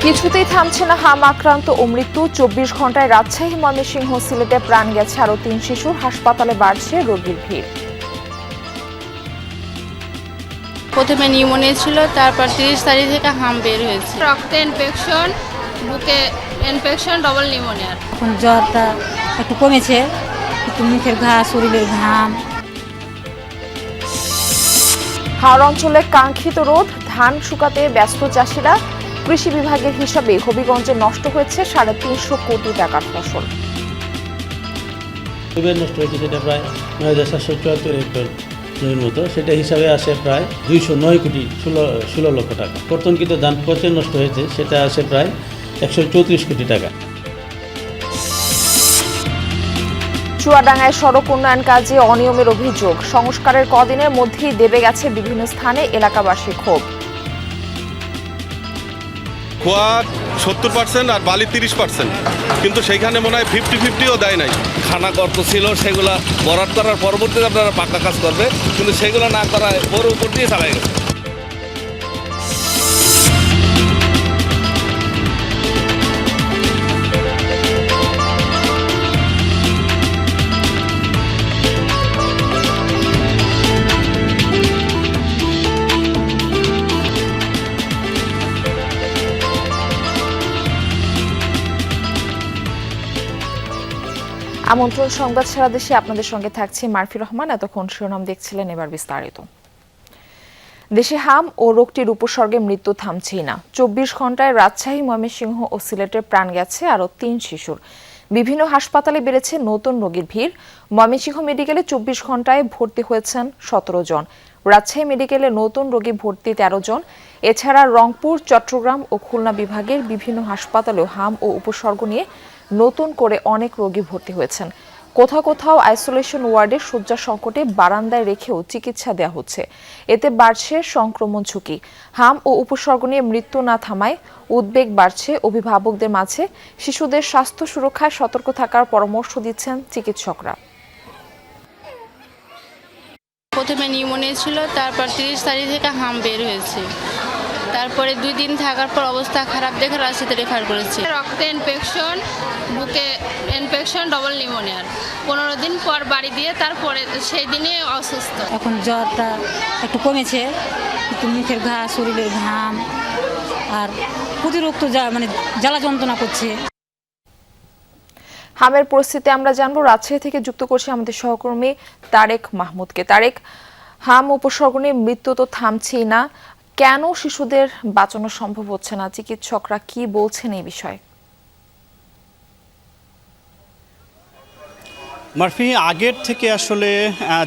কিছুতেই থামছে না হাম আক্রান্ত ও মৃত্যু। 24 ঘন্টায় রাজশাহী, ময়মনসিংহ, সিলেটে প্রাণ গেছে আরো 3 শিশুর। হাসপাতালে বাড়ছে রোগীর ভিড়। প্রথমে নিউমোনিয়া ছিল, তারপর 30 তারিখ থেকে হাম বের হয়েছে। রক্তে ইনফেকশন, বুকে ইনফেকশন, ডবল নিউমোনিয়া। এখন জ্বরটা একটু কমেছে, একটু মুখের ঘা, শরীরের ঘাম। হাওড় অঞ্চলে কাঙ্ক্ষিত রোদ, ধান শুকাতে ব্যস্ত চাষিরা। কৃষি বিভাগের হিসাবে হবিগঞ্জে নষ্ট হয়েছে 350 কোটি টাকার ফসল। নষ্ট হয়েছে সেটা প্রায় ৯,৭৭৪ একর জমির মতো, সেটা হিসাবে আসে প্রায় 209 কোটি 16 লক্ষ টাকা। কর্তনকৃত ধান পচে নষ্ট হয়েছে, সেটা আসে প্রায় 134 কোটি টাকা। চুয়াডাঙ্গায় সড়ক উন্নয়ন কাজে অনিয়মের অভিযোগ। সংস্কারের কদিনের মধ্যেই দেবে গেছে বিভিন্ন স্থানে, এলাকাবাসী ক্ষোভ। খোয়া 70% আর বালি 30%, কিন্তু সেইখানে মনে হয় 50-50ও দেয় নাই। খানা গর্ত ছিল, সেগুলা বরাদ করার পরবর্তীতে আপনারা পাকা কাজ করবে, কিন্তু সেগুলো না করা ওর উপর দিয়ে চালাই গেছে। আমন্ত্রণ সংবাদ সারা দেশে আপনাদের সঙ্গে থাকছে মারফি রহমান। এতক্ষণ শিরোনাম দেখছিলেন, এবার বিস্তারিত। দেশে হাম ও রোগটির উপসর্গে মৃত্যু থামছেই না। 24 ঘন্টায় রাজশাহী, ময়মনসিংহ ও সিলেটে প্রাণ গেছে আরো 3 শিশুর। বিভিন্ন হাসপাতালে বেড়েছে নতুন রোগীর ভিড়। ময়মনসিংহ মেডিকেলে 24 ঘন্টায় ভর্তি হয়েছেন 17 জন। রাজশাহী মেডিকেলে নতুন রোগী ভর্তি 13 জন। এছাড়া রংপুর, চট্টগ্রাম ও খুলনা বিভাগের বিভিন্ন হাসপাতালেও হাম ও উপসর্গ নিয়ে নতুন করে অনেক রোগী ভর্তি হয়েছেন। কোথাও কোথাও আইসোলেশন ওয়ার্ডে শয্যা সংকটে বারান্দায় রেখেও চিকিৎসা দেওয়া হচ্ছে। এতে বাড়ছে সংক্রমণ ঝুঁকি। হাম ও উপসর্গ নিয়ে মৃত্যু না থামায় উদ্বেগ বাড়ছে অভিভাবকদের মাঝে। শিশুদের স্বাস্থ্য সুরক্ষায় সতর্ক থাকার পরামর্শ দিচ্ছেন চিকিৎসকরা। প্রথমে নিউমোনিয়া ছিল, তারপর 30 তারিখ থেকে হাম বের হয়েছে। তারপরে 2 দিন থাকার পর অবস্থা খারাপ দেখে রাজশাহীতে রেফার করেছে। রক্তে ইনফেকশন, বুকে ইনফেকশন, ডবল নিউমোনিয়া। 15 দিন পর বাড়ি দিয়ে তারপরে সেই দিনে অসুস্থ। এখন জ্বরটা একটু কমেছে, একটু মুখের ঘা, শরীরের ঘাম আর অতিরিক্ত জ্বালা যন্ত্রণা করছে। হামের পরিস্থিতি আমরা জানবো। রাজশাহী থেকে যুক্ত করছি আমাদের সহকর্মী তারেক মাহমুদকে। তারেক, হাম উপসর্গ নিয়ে মৃত্যু তো থামছেই না, কেন শিশুদের বাঁচানো সম্ভব হচ্ছে না? চিকিৎসকরা কি বলছেন এই বিষয়ে? মারফি, আগের থেকে আসলে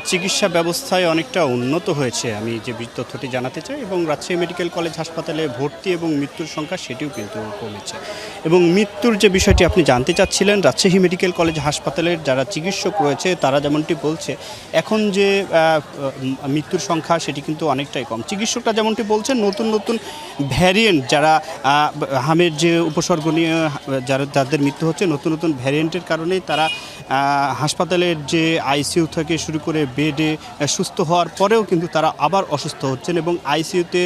চিকিৎসা ব্যবস্থায় অনেকটা উন্নত হয়েছে, আমি যে তথ্যটি জানাতে চাই। এবং রাজশাহী মেডিকেল কলেজ হাসপাতালে ভর্তি এবং মৃত্যুর সংখ্যা সেটিও কিন্তু কমেছে। এবং মৃত্যুর যে বিষয়টি আপনি জানতে চাচ্ছিলেন, রাজশাহী মেডিকেল কলেজ হাসপাতালের যারা চিকিৎসক রয়েছে তারা যেমনটি বলছে, এখন যে মৃত্যুর সংখ্যা সেটি কিন্তু অনেকটাই কম। চিকিৎসকরা যেমনটি বলছেন, নতুন নতুন ভ্যারিয়েন্ট, যারা হামের যে উপসর্গ নিয়ে যাদের মৃত্যু হচ্ছে, নতুন নতুন ভ্যারিয়েন্টের কারণেই তারা হাসপাতালের যে আইসিইউ থেকে শুরু করে বেডে সুস্থ হওয়ার পরেও কিন্তু তারা আবার অসুস্থ হচ্ছেন। এবং আইসিইউতে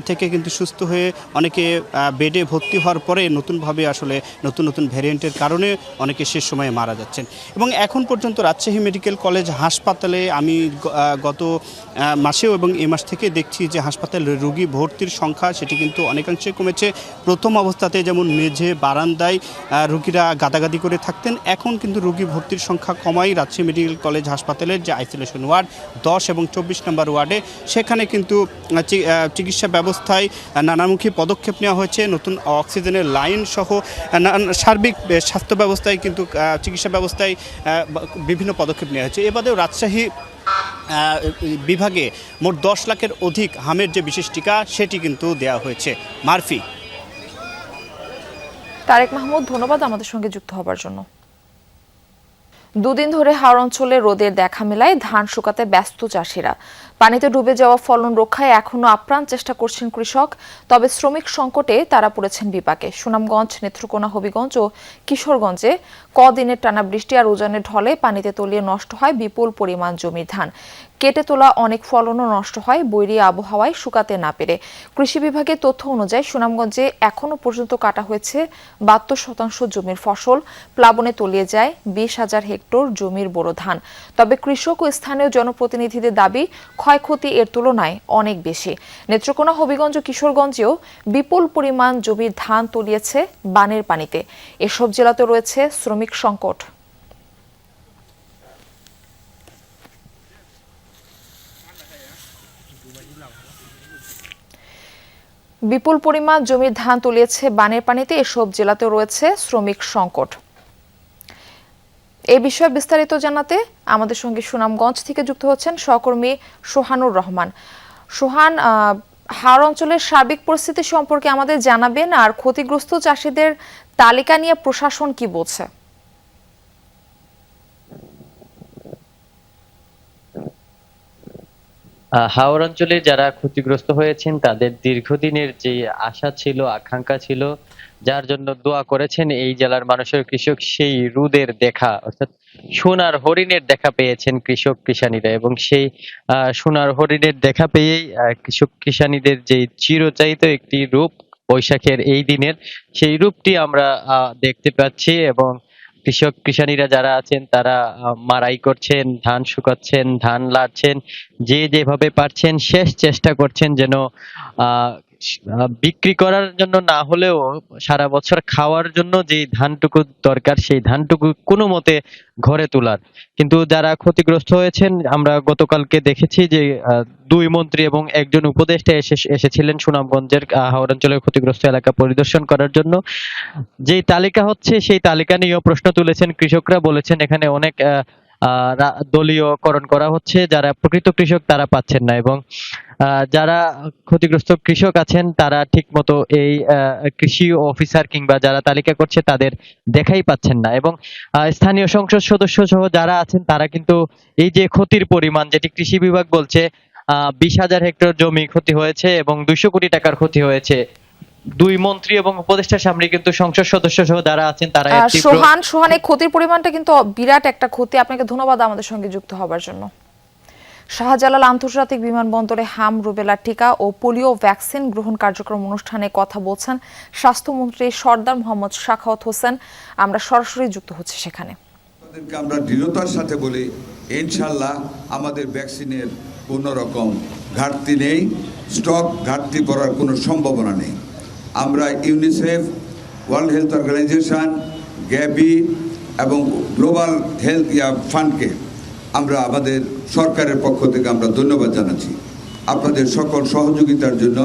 থেকে কিন্তু সুস্থ হয়ে অনেকে বেডে ভর্তি হওয়ার পরে নতুনভাবে আসলে নতুন নতুন ভ্যারিয়েন্টের কারণে অনেকে শেষ সময়ে মারা যাচ্ছেন। এবং এখন পর্যন্ত রাজশাহী মেডিকেল কলেজ হাসপাতালে আমি গত মাসেও এবং এই মাস থেকে দেখছি যে হাসপাতালে রোগী ভর্তির সংখ্যা সেটি কিন্তু অনেকাংশে কমেছে। প্রথম অবস্থাতে যেমন মেঝে, বারান্দায় রোগীরা গাদাগাদি করে থাকতেন, এখন কিন্তু রোগী ভর্তির সংখ্যা কমাই রাজশাহী মেডিকেল কলেজ হাসপাতালের যে আইসোলেশন ওয়ার্ড 10 এবং 24 নম্বর ওয়ার্ডে, সেখানে কিন্তু চিকিৎসা ব্যবস্থায় নানামুখী পদক্ষেপ নেওয়া হয়েছে। নতুন অক্সিজেনের লাইন সহ সার্বিক স্বাস্থ্য ব্যবস্থায় কিন্তু চিকিৎসা ব্যবস্থায় বিভিন্ন পদক্ষেপ নেওয়া হয়েছে। এবারেও রাজশাহী বিভাগে মোট 10 লাখের অধিক হামের যে বিশেষ টিকা সেটি কিন্তু দেওয়া হয়েছে। মারফি। তারেক মাহমুদ, ধন্যবাদ আমাদের সঙ্গে যুক্ত হবার জন্য। দুদিন ধরে হাওড় অঞ্চলে রোদের দেখা মেলায় ধান শুকাতে ব্যস্ত চাষিরা। পানিতে ডুবে যাওয়া ফলন রক্ষায় এখনো আপ্রাণ চেষ্টা করছেন কৃষক, তবে শ্রমিক সংকটে তারা পড়েছেন বিপাকে। সুনামগঞ্জ, নেত্রকোনা, হবিগঞ্জ ও কিশোরগঞ্জে কদিনের টানা বৃষ্টি আর উজানের ঢলে পানিতে তলিয়ে নষ্ট হয় বিপুল পরিমাণ জমির ধান। কেটে তোলা অনেক ফলনও নষ্ট হয় বৈরী আবহাওয়ায় শুকাতে না পেরে। কৃষি বিভাগের তথ্য অনুযায়ী সুনামগঞ্জে এখনো পর্যন্ত কাটা হয়েছে 72% জমির ফসল, প্লাবনে তলিয়ে যায় 20,000 হেক্টর জমির বোরো ধান। তবে কৃষক ও স্থানীয় জনপ্রতিনিধিদের দাবি ক্ষয়ক্ষতি এর তুলনায় অনেক বেশি। নেত্রকোনা, হবিগঞ্জ ও কিশোরগঞ্জেও বিপুল পরিমাণ জমির ধান তলিয়েছে বানের পানিতে। এসব জেলাতে রয়েছে শ্রমিক সংকট। বিপুল পরিমাণ জমির ধান তলিয়েছে বানের পানিতে, এসব জেলাতে রয়েছে শ্রমিক সংকট। এই বিষয়ে বিস্তারিত জানাতে আমাদের সঙ্গে সুনামগঞ্জ থেকে যুক্ত হচ্ছেন সহকর্মী সোহানুর রহমান। সোহান, হাওর অঞ্চলের সার্বিক পরিস্থিতি সম্পর্কে আমাদের জানাবেন, আর ক্ষতিগ্রস্ত চাষিদের তালিকা নিয়ে প্রশাসন কি বলছে? হাওর অঞ্চলে যারা ক্ষতিগ্রস্ত হয়েছেন তাদের দীর্ঘদিনের যে আশা ছিল, আকাঙ্ক্ষা ছিল, যার জন্য দোয়া করেছেন এই জেলার মানুষের কৃষক, সেই রোদের দেখা অর্থাৎ সোনার হরিণের দেখা পেয়েছেন কৃষক কিষানীরা। এবং সেই সোনার হরিণের দেখা পেয়েই কৃষক কিষানীদের যে চিরচাহিত একটি রূপ বৈশাখের এই দিনের, সেই রূপটি আমরা দেখতে পাচ্ছি। এবং কৃষক কিষানীরা যারা আছেন তারা মারাই করছেন, ধান শুকাচ্ছেন, ধান লাড়ছেন, যে যেভাবে পারছেন শেষ চেষ্টা করছেন যেন বিক্রি করার জন্য না হলেও সারা বছর খাওয়ার জন্য যে ধানটুকু দরকার সেই ধানটুকু কোনো মতে ঘরে তোলার। কিন্তু যারা ক্ষতিগ্রস্ত হয়েছেন, আমরা গতকালকে দেখেছি যে 2 মন্ত্রী এবং একজন উপদেষ্টা এসেছিলেন সুনামগঞ্জের হাওর অঞ্চলের ক্ষতিগ্রস্ত এলাকা পরিদর্শন করার জন্য। যেই তালিকা হচ্ছে সেই তালিকা নিয়েও প্রশ্ন তুলেছেন কৃষকরা, বলেছেন এখানে অনেক দলীয়করণ করা হচ্ছে, যারা প্রকৃত কৃষক তারা পাচ্ছেন না। এবং যারা ক্ষতিগ্রস্ত কৃষক আছেন তারা ঠিক মতো এই কৃষি অফিসার কিংবা যারা তালিকা করছে তাদের দেখাই পাচ্ছেন না। এবং স্থানীয় সংসদ সদস্য সহ যারা আছেন তারা কিন্তু এই যে ক্ষতির পরিমাণ, যেটি কৃষি বিভাগ বলছে 20,000 হেক্টর জমি ক্ষতি হয়েছে এবং 200 কোটি টাকার ক্ষতি হয়েছে, 2 মন্ত্রী এবং উপদেষ্টার সামনে কিন্তু সংসদ সদস্য সহ যারা আছেন তারা সোহান, এই ক্ষতির পরিমাণটা কিন্তু বিরাট একটা ক্ষতি। আপনাকে ধন্যবাদ আমাদের সঙ্গে যুক্ত হবার জন্য। শাহজালাল আন্তর্জাতিক বিমানবন্দরে হাম, রুবেলা টিকা ও পোলিও ভ্যাকসিন গ্রহণ কার্যক্রম অনুষ্ঠানে কথা বলছেন স্বাস্থ্যমন্ত্রী সরদার মোহাম্মদ সাখাওয়াত হোসেন। আমরা সরাসরি যুক্ত হচ্ছি সেখানে। আমরা দৃঢ়তার সাথে বলি, ইনশাল্লাহ আমাদের ভ্যাকসিনের কোনো রকম ঘাটতি নেই, স্টক ঘাটতি পড়ার কোনো সম্ভাবনা নেই। আমরা UNICEF, World Health Organization, Gavi এবং গ্লোবাল হেলথ ফান্ডকে আমরা আমাদের সরকারের পক্ষ থেকে আমরা ধন্যবাদ জানাচ্ছি। আপনাদের সকল সহযোগিতার জন্য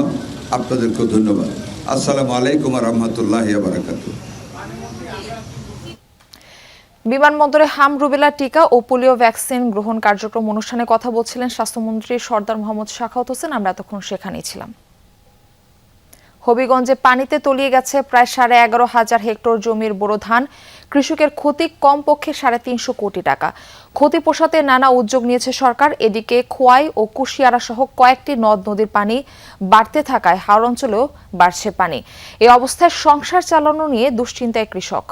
আপনাদেরকে ধন্যবাদ। আসসালামু আলাইকুম ওয়া রাহমাতুল্লাহি ওয়া বারাকাতুহু। বিমানবন্দরে হাম, রুবেলা টিকা ও পোলিও ভ্যাকসিন গ্রহণ কার্যক্রম অনুষ্ঠানে কথা বলছিলেন স্বাস্থ্যমন্ত্রী সরদার মোহাম্মদ সাখাওয়াত হোসেন। আমরা এতক্ষণ সেখানেই ছিলাম। হবিগঞ্জে পানিতে তলিয়ে গেছে প্রায় 11,500 হেক্টর জমির বোরো ধান। কৃষকের ক্ষতি কমপক্ষে 350 কোটি টাকা। ক্ষতি পোষাতে নানা উদ্যোগ নিয়েছে সরকার। এদিকে খোয়াই ও কুশিয়ারা সহ কয়েকটি নদ নদীর পানি বাড়তে থাকায় হাওর অঞ্চলেও বাড়ছে পানি। এই অবস্থায় সংসার চালানো নিয়ে দুশ্চিন্তায় কৃষক।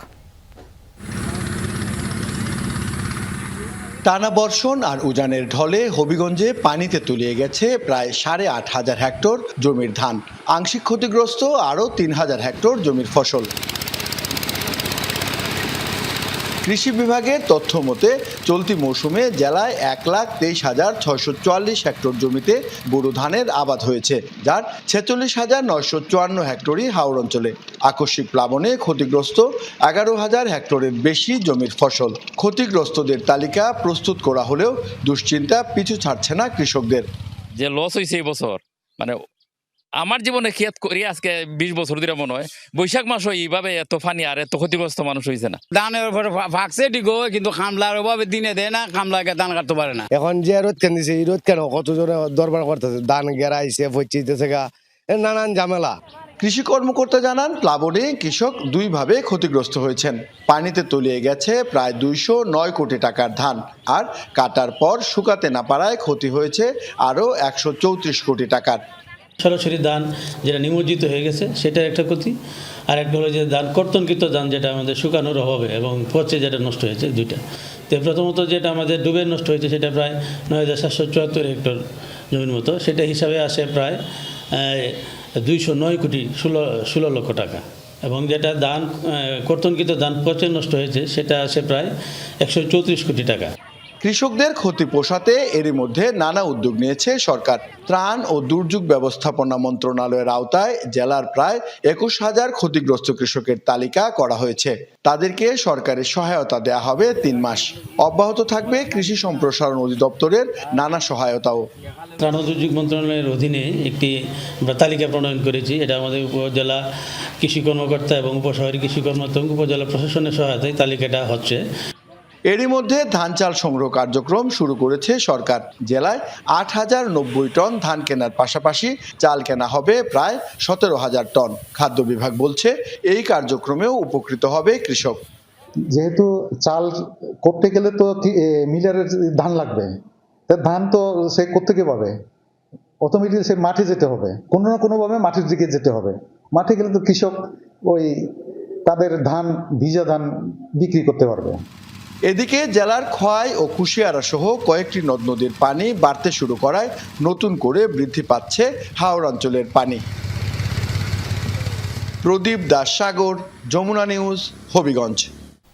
টানা বর্ষণ আর উজানের ঢলে হবিগঞ্জে পানিতে তলিয়ে গেছে প্রায় 8,500 হেক্টর জমির ধান। আংশিক ক্ষতিগ্রস্ত আরও 3,000 হেক্টর জমির ফসল। কৃষি বিভাগের তথ্য মতে চলতি মৌসুমে জেলায় 1,23,644 হেক্টর জমিতে বোরো ধানের আবাদ হয়েছে, যার 46,954 হেক্টরই হাওর অঞ্চলে। আকস্মিক প্লাবনে ক্ষতিগ্রস্ত 11,000 হেক্টরের বেশি জমির ফসল। ক্ষতিগ্রস্তদের তালিকা প্রস্তুত করা হলেও দুশ্চিন্তা পিছু ছাড়ছে না কৃষকদের। যে লস হয়েছে এই বছর, মানে আমার জীবনে খেত করি আজকে 20 বছর ধরে মনে হয় বৈশাখ মাস এইভাবে এত ফানি আর এত ক্ষতিগ্রস্ত মানুষ হয়েছে না। ধানের উপরে ফাঁকছে ডিগো, কিন্তু খামলার অভাবে দিনে দেয় না, খামলাকে ধান কাটতে পারে না। এখন যে রোদ কেন দিছে, এই রোদ কেন কতজনে দরবার করতেছে, ধান গেরাইছে, ফচিতেছে গা, নানান ঝামেলা। কৃষি কর্মকর্তা জানান, প্লাবনে কৃষক দুইভাবে ক্ষতিগ্রস্ত হয়েছেন। পানিতে তলিয়ে গেছে প্রায় 209 কোটি টাকার ধান, আর কাটার পর শুকাতে না পারায় ক্ষতি হয়েছে আরও 134 কোটি টাকার। সরাসরি ধান যেটা নিমজ্জিত হয়ে গেছে সেটার একটা ক্ষতি, আর একটা হলো যে ধান কর্তনকৃত ধান যেটা আমাদের শুকানোর অভাবে এবং পচে যেটা নষ্ট হয়েছে, দুইটা। তো প্রথমত যেটা আমাদের ডুবে নষ্ট হয়েছে সেটা প্রায় 9774 হেক্টর জমির মতো, সেটা হিসাবে আসে প্রায় 209 কোটি 16 লক্ষ টাকা। এবং যেটা ধান কর্তনকৃত ধান পচে নষ্ট হয়েছে সেটা আসে প্রায় 134 কোটি টাকা। কৃষকদের ক্ষতি পোষাতে এরই মধ্যে নানা উদ্যোগ নিয়েছে সরকার। ত্রাণ ও দুর্যোগ ব্যবস্থাপনা মন্ত্রণালয়ের আওতায় জেলার প্রায় 21,000 ক্ষতিগ্রস্ত কৃষকের তালিকা করা হয়েছে। তাদেরকে সরকারি সহায়তা দেয়া হবে 3 মাস। অব্যাহত থাকবে কৃষি সম্প্রসারণ অধিদপ্তরের নানা সহায়তাও। ত্রাণ ও দুর্যোগ মন্ত্রণালয়ের অধীনে একটি আমরা তালিকা প্রণয়ন করেছি। এটা আমাদের উপজেলা কৃষি কর্মকর্তা এবং উপশহরী কৃষি কর্মকর্তা এবং উপজেলা প্রশাসনের সহায়তায় তালিকাটা হচ্ছে। এরই মধ্যে ধান চাল সংগ্রহ কার্যক্রম শুরু করেছে সরকার। জেলায় 8,090 টন ধান কেনার পাশাপাশি চাল কেনা হবে প্রায় 17,000 টন। খাদ্য বিভাগ বলছে এই কার্যক্রমেও উপকৃত হবে কৃষক। যেহেতু চাল করতে গেলে তো মিলারের ধান লাগবে, তার ধান তো সে কোত্থেকে পাবে? অটোমেটিক সে মাঠে যেতে হবে, কোনো না কোনোভাবে মাঠের দিকে যেতে হবে। মাঠে গেলে তো কৃষক ওই তাদের ধান, ভিজা ধান বিক্রি করতে পারবে। এদিকে জেলার খোয়াই ও কুশিয়ারা সহ কয়েকটি নদ নদীর পানি বাড়তে শুরু করায় নতুন করে বৃদ্ধি পাচ্ছে হাওর অঞ্চলের পানি। প্রদীপ দাস সাগর, যমুনা নিউজ, হবিগঞ্জ।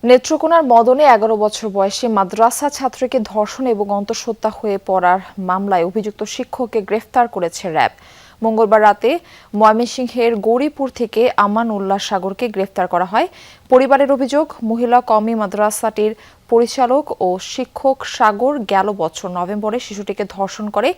নেত্রকোনার মদনে 11 বছর বয়সী মাদ্রাসা ছাত্রীকে ধর্ষণ এবং অন্তঃসত্ত্বা হয়ে পড়ার মামলায় অভিযুক্ত শিক্ষককে গ্রেফতার করেছে র্যাব। মঙ্গলবার রাতে ময়মনসিংহের গৌরীপুর থেকে আমান উল্লাহ সাগরকে গ্রেফতার করা হয়। পরিবারের অভিযোগ, মহিলা কওমি মাদ্রাসাটির পরিচালক ও শিক্ষক সাগর গেল বছর নভেম্বরে শিশুটিকে ধর্ষণ করে।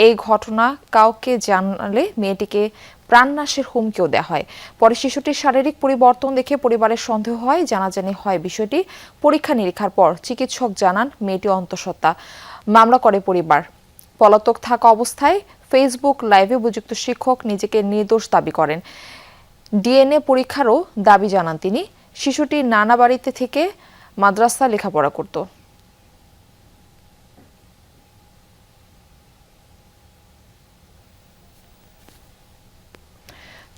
এই ঘটনা কাউকে জানালে মেয়েটিকে প্রাণনাশের হুমকিও দেওয়া হয়। পরে শিশুটির শারীরিক পরিবর্তন দেখে পরিবারের সন্দেহ হয়, জানাজানি হয় বিষয়টি। পরীক্ষা নিরীক্ষার পর চিকিৎসক জানান মেয়েটি অন্তঃসত্ত্বা। মামলা করে পরিবার। পলাতক থাকা অবস্থায় ফেসবুক লাইভে অভিযুক্ত শিক্ষক নিজেকে নির্দোষ দাবি করেন। ডিএনএ পরীক্ষারও দাবি জানান তিনি। শিশুটি নানা বাড়িতে থেকে মাদ্রাসা লেখাপড়া করত।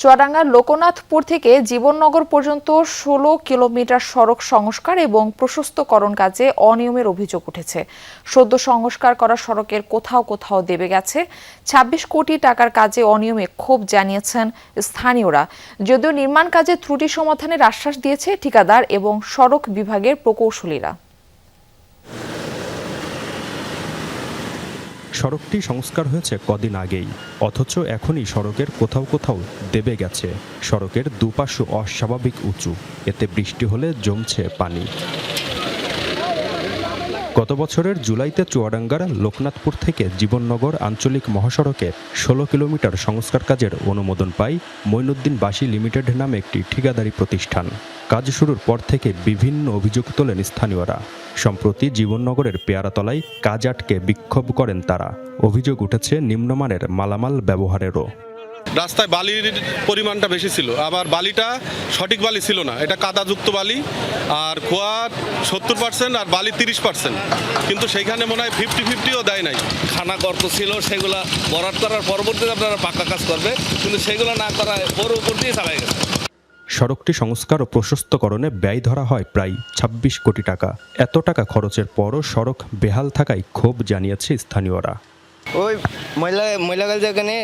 চুয়াডাঙ্গার লোকনাথপুর থেকে জীবননগর পর্যন্ত 16 কিলোমিটার সড়ক সংস্কার এবং প্রশস্তকরণ কাজে অনিয়মের অভিযোগ উঠেছে। সদ্য সংস্কার করা সড়কের কোথাও কোথাও দেবে গেছে। 26 কোটি টাকার কাজে অনিয়মে ক্ষোভ জানিয়েছেন স্থানীয়রা। যদিও নির্মাণ কাজে ত্রুটি সমাধানের আশ্বাস দিয়েছে ঠিকাদার এবং সড়ক বিভাগের প্রকৌশলীরা। সড়কটি সংস্কার হয়েছে কদিন আগেই, অথচ এখনই সড়কের কোথাও কোথাও দেবে গেছে। সড়কের দুপাশে অস্বাভাবিক উঁচু, এতে বৃষ্টি হলে জমছে পানি। গত বছরের জুলাইতে চুয়াডাঙ্গার লোকনাথপুর থেকে জীবননগর আঞ্চলিক মহাসড়কে 16 কিলোমিটার সংস্কার কাজের অনুমোদন পায় মঈনুদ্দিন বাসী লিমিটেড নামে একটি ঠিকাদারি প্রতিষ্ঠান। কাজ শুরুর পর থেকে বিভিন্ন অভিযোগ তোলেন স্থানীয়রা। সম্প্রতি জীবননগরের পেয়ারাতলায় কাজ আটকে বিক্ষোভ করেন তারা। অভিযোগ উঠেছে নিম্নমানের মালামাল ব্যবহারেরও। রাস্তায় বালির পরিমাণটা বেশি ছিল, আবার বালিটা সঠিক বালি ছিল না, এটা কাদাযুক্ত বালি। আর খোয়া 70% আর বালি 30%, কিন্তু সেইখানে মনে হয় 50-50ও দেয় নাই। খানা গর্ত ছিল, সেগুলা ভরাট করার পরবর্তীতে আপনারা পাকা কাজ করবে, কিন্তু সেগুলো না করা ওর উপর দিয়ে চালাই গেছে। সড়কটি সংস্কার ও প্রশস্তকরণে ব্যয় ধরা হয় প্রায় 26 কোটি টাকা। এত টাকা খরচের পরও সড়ক বেহাল থাকায় ক্ষোভ জানিয়েছে স্থানীয়রা। ওই ময়লাগাল যেখানে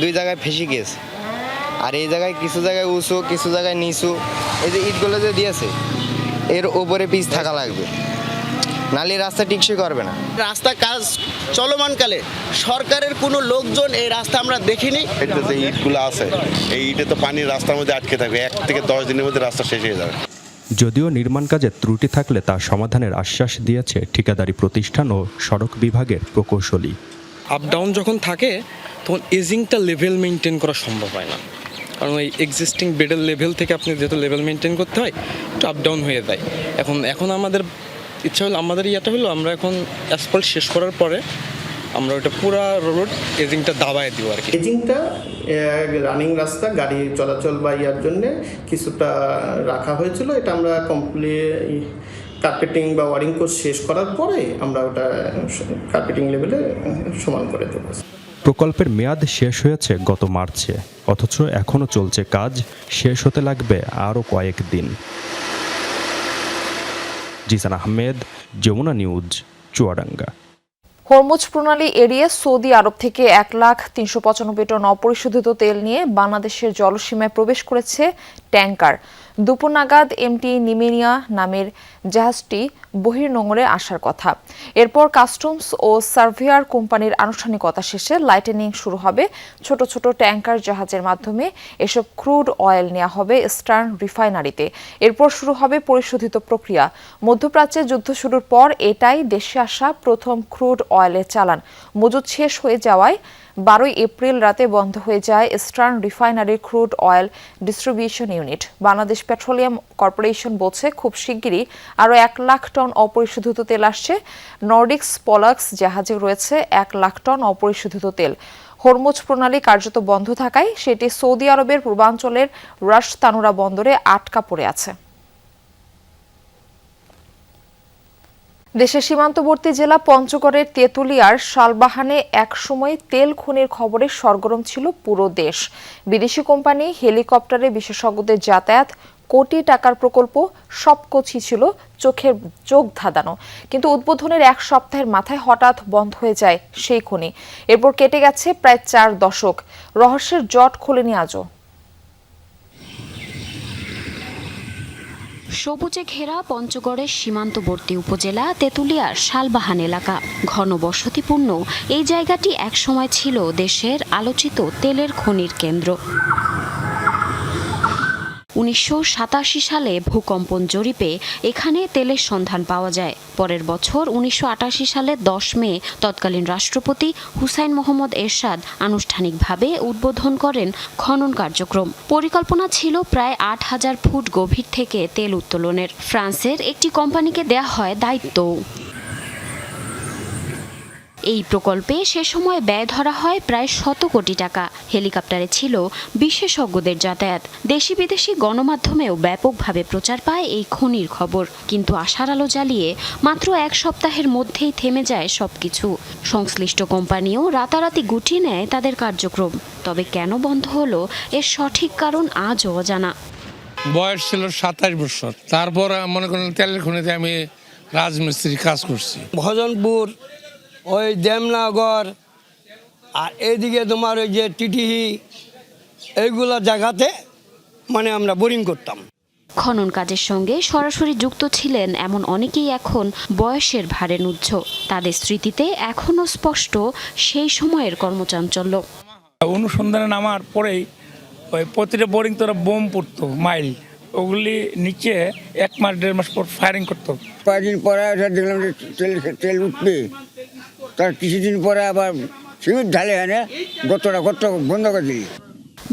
2 জায়গায় ফেসে গিয়েছে, আর এই জায়গায় কিছু জায়গায় উঁচু, কিছু জায়গায় নিচু। এই যে ইটগুলো যে দিয়েছে, এর উপরে পিচ থাকা লাগবে, নালে রাস্তা টিকসই করবে না। রাস্তা কাজ চলমানকালে সরকারের কোনো লোকজন এই রাস্তা আমরা দেখিনি। এটা যে ইটগুলো আছে, এই ইটে তো পানির রাস্তার মধ্যে আটকে থাকবে, 1 থেকে 10 দিনের মধ্যে রাস্তা শেষ হয়ে যাবে। যদিও নির্মাণ কাজে ত্রুটি থাকলে তা সমাধানের আশ্বাস দিয়েছে ঠিকাদারি প্রতিষ্ঠান ও সড়ক বিভাগের প্রকৌশলী। আপ ডাউন যখন থাকে তখন এজিংটা লেভেল মেনটেন করা সম্ভব হয় না, কারণ ওই এক্সিস্টিং বেডের লেভেল থেকে আপনি যেহেতু লেভেল মেনটেন করতে হয়, একটু আপ ডাউন হয়ে যায়। এখন আমাদের ইচ্ছা হলো, আমাদের ইয়েটা হলো আমরা এখন অ্যাসফল্ট শেষ করার পরে আমরা ওটা পুরা রোড এজিংটা দাবায় দিব আর কি। এজিংটা রানিং রাস্তা, গাড়ি চলাচল বা ইয়ার জন্যে কিছুটা রাখা হয়েছিল। এটা আমরা কমপ্লিট কার্পেটিং বা ওয়ারিং কোর্স শেষ করার পরে আমরা ওটা কার্পেটিং লেভেলে সমান করে দেবো। প্রকল্পের মেয়াদ শেষ হয়েছে গত মার্চে, অথচ এখনও চলছে কাজ, শেষ হতে লাগবে আরও কয়েকদিন। জিসান আহমেদ, যমুনা নিউজ, চুয়াডাঙ্গা। হরমুজ প্রণালী এড়িয়ে সৌদি আরব থেকে 1,395 টন অপরিশোধিত তেল নিয়ে বাংলাদেশের জলসীমায় প্রবেশ করেছে ট্যাংকার। দুপুর নাগাদ এমটি নিমেনিয়া নামের জাহাজটি বহির্নোঙরে আসার কথা। এরপর কাস্টমস ও সার্ভেয়ার কোম্পানির আনুষ্ঠানিকতা শেষে লাইটেনিং শুরু হবে। ছোট ছোট ট্যাংকার জাহাজের মাধ্যমে এসব ক্রুড অয়েল নেওয়া হবে ইস্টার্ন রিফাইনারিতে। এরপর শুরু হবে পরিশোধিত প্রক্রিয়া। মধ্যপ্রাচ্যে যুদ্ধ শুরুর পর এটাই দেশে আসা প্রথম ক্রুড অয়েলের চালান। মজুদ শেষ হয়ে যাওয়ায় 12 এপ্রিল রাতে বন্ধ হয়ে যায় ইস্টার্ন রিফাইনারির crude oil distribution unit. Bangladesh petroleum corporation বলছে খুব শিগগিরই আরও 1 লাখ টন অপরিশোধিত তেল আসছে। নর্ডিক্স পলাক্স জাহাজে রয়েছে 1 লাখ টন অপরিশোধিত তেল। হরমুজ প্রণালী কার্যত বন্ধ থাকায় সেটি সৌদি আরবের পূর্বাঞ্চলের রাশ তানুরা বন্দরে আটকা পড়ে আছে। দেশের সীমান্তবর্তী জেলা পঞ্চগড়ের তেঁতুলিয়ার শালবাহানে একসময় তেল খনির খবরে সরগরম ছিল পুরো দেশ। বিদেশি কোম্পানি, হেলিকপ্টারে বিশেষজ্ঞদের যাতায়াত, কোটি টাকার প্রকল্প সবকিছু ছিল চোখ ধাঁধানো। কিন্তু উদ্বোধনের 1 সপ্তাহের মাথায় হঠাৎ বন্ধ হয়ে যায় সেই খনি। এরপর কেটে গেছে প্রায় 4 দশক। রহস্যের জট খোলেনি আজও। সবুজে ঘেরা পঞ্চগড়ের সীমান্তবর্তী উপজেলা তেঁতুলিয়ার শালবাহান এলাকা ঘনবসতিপূর্ণ এই জায়গাটি একসময় ছিল দেশের আলোচিত তেলের খনির কেন্দ্র। 1987 সালে ভূকম্পন জরিপে এখানে তেলের সন্ধান পাওয়া যায়। পরের বছর 1988 সালের 10 মে তৎকালীন রাষ্ট্রপতি হুসাইন মোহাম্মদ এরশাদ আনুষ্ঠানিকভাবে উদ্বোধন করেন খনন কার্যক্রম। পরিকল্পনা ছিল প্রায় 8000 ফুট গভীর থেকে তেল উত্তোলনের। ফ্রান্সের একটি কোম্পানিকে দেয়া হয় দায়িত্ব। এই প্রকল্পে সে সময় ব্যয় ধরা হয় প্রায় 100 কোটি টাকা। হেলিকপ্টারে ছিল বিশেষজ্ঞদের যাতায়াত। দেশি বিদেশি গণমাধ্যমেও ব্যাপকভাবে প্রচার পায় এই খনির খবর। কিন্তু আশার আলো জ্বালিয়ে মাত্র 1 সপ্তাহের মধ্যেই থেমে যায় সবকিছু। সংশ্লিষ্ট কোম্পানিও রাতারাতি গুটিয়ে নেয় তাদের কার্যক্রম। তবে কেন বন্ধ হলো এর সঠিক কারণ আজও অজানা। বয়স ছিল 27 বছর। তারপর মনে করেন তেলের খনিতে আমি রাজমিস্ত্রি কাজ করছি। ভজনপুর, ওই দেমনগর, আর এইদিকে তোমার ওই যে টিটিহি, এইগুলো জায়গাতে মানে আমরা বোরিং করতাম। খনন কাজের সঙ্গে সরাসরি যুক্ত ছিলেন এমন অনেকেই এখন বয়সের ভারে নুজ্জ। তাদের স্মৃতিতে এখনও স্পষ্ট সেই সময়ের কর্মচাঞ্চল্য। অনুসন্ধানে নামার পরেই ওই প্রতিটা বোরিং তোরা বোম পড়তো মাইল, ওগুলি নিচে 1 মাস 1.5 মাস পর ফায়ারিং করতো। কয়েকদিন পরে দেখলাম যে তেল উঠবে, তার কিছুদিন পরে আবার সিমেন্ট ঢালে এনে গর্ত বন্ধ করে দিই।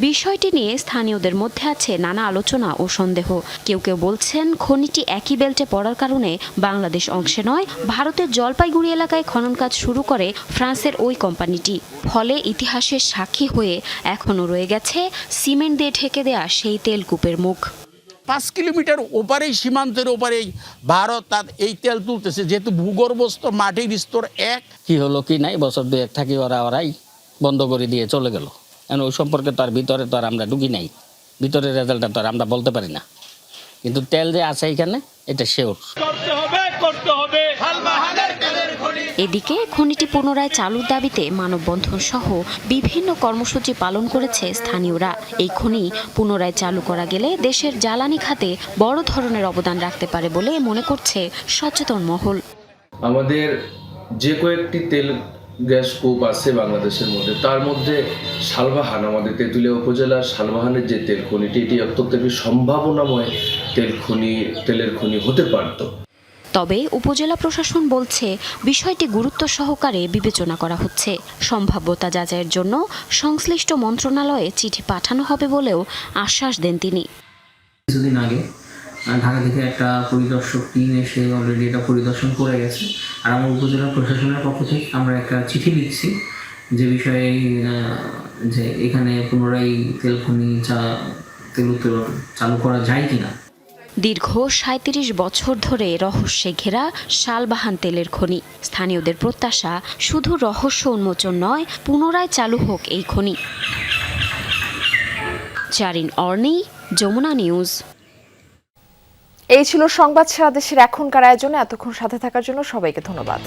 বিষয়টি নিয়ে স্থানীয়দের মধ্যে আছে নানা আলোচনা ও সন্দেহ। কেউ কেউ বলছেন খনিটি একই বেল্টে পড়ার কারণে বাংলাদেশ অংশে নয়, ভারতের জলপাইগুড়ি এলাকায় খনন কাজ শুরু করে ফ্রান্সের ওই কোম্পানিটি। ফলে ইতিহাসের সাক্ষী হয়ে এখনও রয়ে গেছে সিমেন্ট দিয়ে ঢেকে দেয়া সেই তেলকূপের মুখ। 5 কিলোমিটার ওপারেই, সীমান্তের ওপারেই ভারত তার এই তেল তুলতেছে, যেহেতু ভূগর্ভস্থ মাটির স্তর 1। কি হলো কি নাই বছর 2 থাকি ওরাই বন্ধ করে দিয়ে চলে গেল। এখন ওই সম্পর্কে তার ভিতরে তো আর আমরা ঢুকি নাই, ভিতরের রেজাল্টটা তো আর আমরা বলতে পারি না। কিন্তু তেল যে আছে এখানে এটা শিওর। এদিকে খনিটি পুনরায় চালুর দাবিতে মানববন্ধন সহ বিভিন্ন কর্মসূচি পালন করেছে স্থানীয়রা। এই খনি পুনরায় চালু করা গেলে দেশের জ্বালানি খাতে বড় ধরনের অবদান রাখতে পারে বলে মনে করছে সচেতন মহল। আমাদের যে কয়েকটি তেল গ্যাস কূপ আছে বাংলাদেশের মধ্যে, তার মধ্যে শালবাহান, আমাদের তেঁতুলিয়া উপজেলার শালবাহানের যে তেল খনিটি, এটি অত্যন্ত একটি সম্ভাবনাময় তেলের খনি হতে পারত। তবে উপজেলা প্রশাসন বলছে বিষয়টি গুরুত্ব সহকারে বিবেচনা করা হচ্ছে। সম্ভাব্যতা যাচাইয়ের জন্য সংশ্লিষ্ট মন্ত্রণালয়ে চিঠি পাঠানো হবে বলেও আশ্বাস দেন তিনি। কিছুদিন আগে ঢাকা থেকে একটা পরিদর্শক টিম এসে অলরেডি এটা পরিদর্শন করে গেছে। আর আমার উপজেলা প্রশাসনের পক্ষ থেকে আমরা একটা চিঠি লিখছি যে বিষয়ে যে এখানে পুনরায় তেল খনি তেল উত্তোলন চালু করা যায় কিনা। দীর্ঘ ৩৭ বছর ধরে রহস্যে ঘেরা শালবাহান তেলের খনি। স্থানীয়দের প্রত্যাশা শুধু রহস্য উন্মোচন নয়, পুনরায় চালু হোক এই খনি। চারিন অর্নি, যমুনা নিউজ। এই ছিল সংবাদ সারা দেশের এখনকার আয়োজনে। এতক্ষণ সাথে থাকার জন্য সবাইকে ধন্যবাদ।